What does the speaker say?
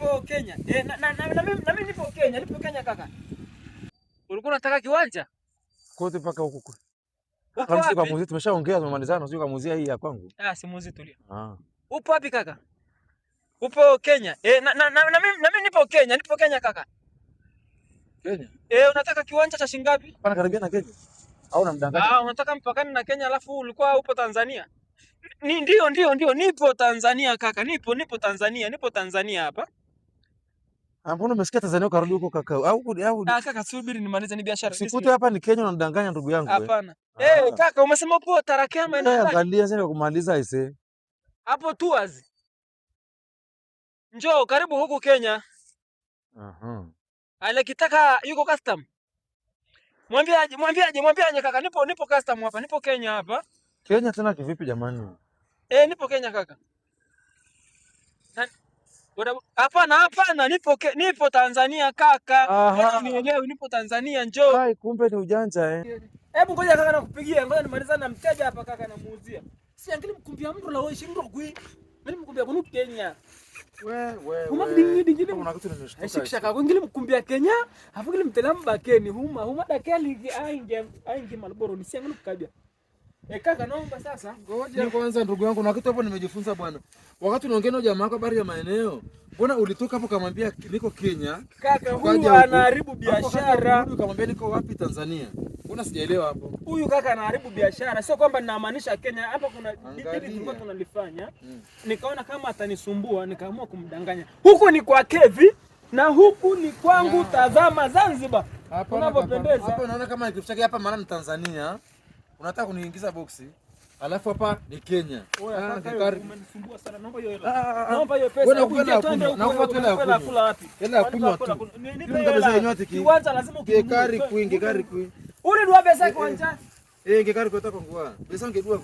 upo Kenya? Na mimi nipo Kenya, nipo Kenya kaka. Ulikuwa unataka kiwanja? Kote paka huko kule. Upo wapi? Kwa muzi tumeshaongea tumemalizana, sio kwa muzi hii ya kwangu. Si muzi tulia. Upo wapi kaka? Upo Kenya? Na mimi nipo Kenya, nipo Kenya kaka. Kenya? Unataka kiwanja cha shilingi ngapi? Hapana, karibia na Kenya. Au unamdanganya? Unataka mpakani na Kenya alafu ulikuwa upo Tanzania? Ndio, nipo Tanzania kaka. Nipo Tanzania hapa. Mbona umesikia Tanzania ukarudi huko kaka? Au kaka subiri nimalize ni biashara. Sikute hapa ni Kenya unamdanganya ndugu yangu. Hapana. Kaka umesema upo Tarakea maeneo gani? Angalia sasa kumaliza ise. Hapo Tours. Njoo karibu huku Kenya. Alikitaka yuko custom. Mwambie kaka nipo custom hapa. Nipo Kenya hapa. Kenya tena kivipi jamani? Nipo Kenya kaka. Hapana, nipo Tanzania kaka. Nielewi nipo Tanzania njoo. Hai, kumbe ni ujanja Hebu ngoja kaka nakupigia. Ngoja nimalizane na mteja hapa kaka namuuzia. Si angeli mkumbia mtu la wewe shindo kui. Mimi mkumbia kwa Kenya. Wewe. Kuna kitu nimeshtuka. Shikisha kaka ngeli mkumbia Kenya. Afu ngeli mtelamba Kenya huma dakeli ainge Malboro ni si angeli kukabia. Kaka naomba sasa. Ngoja kwanza ndugu yangu na kitu hapo nimejifunza bwana. Wakati unaongea na jamaa wako habari ya maeneo, mbona ulitoka hapo kamwambia niko Kenya? Kaka huyu anaharibu biashara. Huyu kamwambia niko wapi Tanzania? Mbona sijaelewa hapo? Huyu kaka anaharibu biashara. Sio kwamba ninamaanisha Kenya. Hapa kuna dili tulikuwa tunalifanya. Nikaona kama atanisumbua, nikaamua kumdanganya. Huku ni kwa Kevi na huku ni kwangu. Tazama Zanzibar. Unapopendeza. Hapa unaona kama kitu chake hapa maana ni Tanzania. Unataka kuniingiza boksi. Alafu hapa ni Kenya. Umenisumbua sana. Naomba hiyo hela. Naomba hiyo pesa. Naomba tena ya kula wapi? Hela ya kunywa tu. Kiwanja lazima ukikari kuingi. Uli dua pesa kiwanja. Ngekari kwa ngua. Pesa ngedua.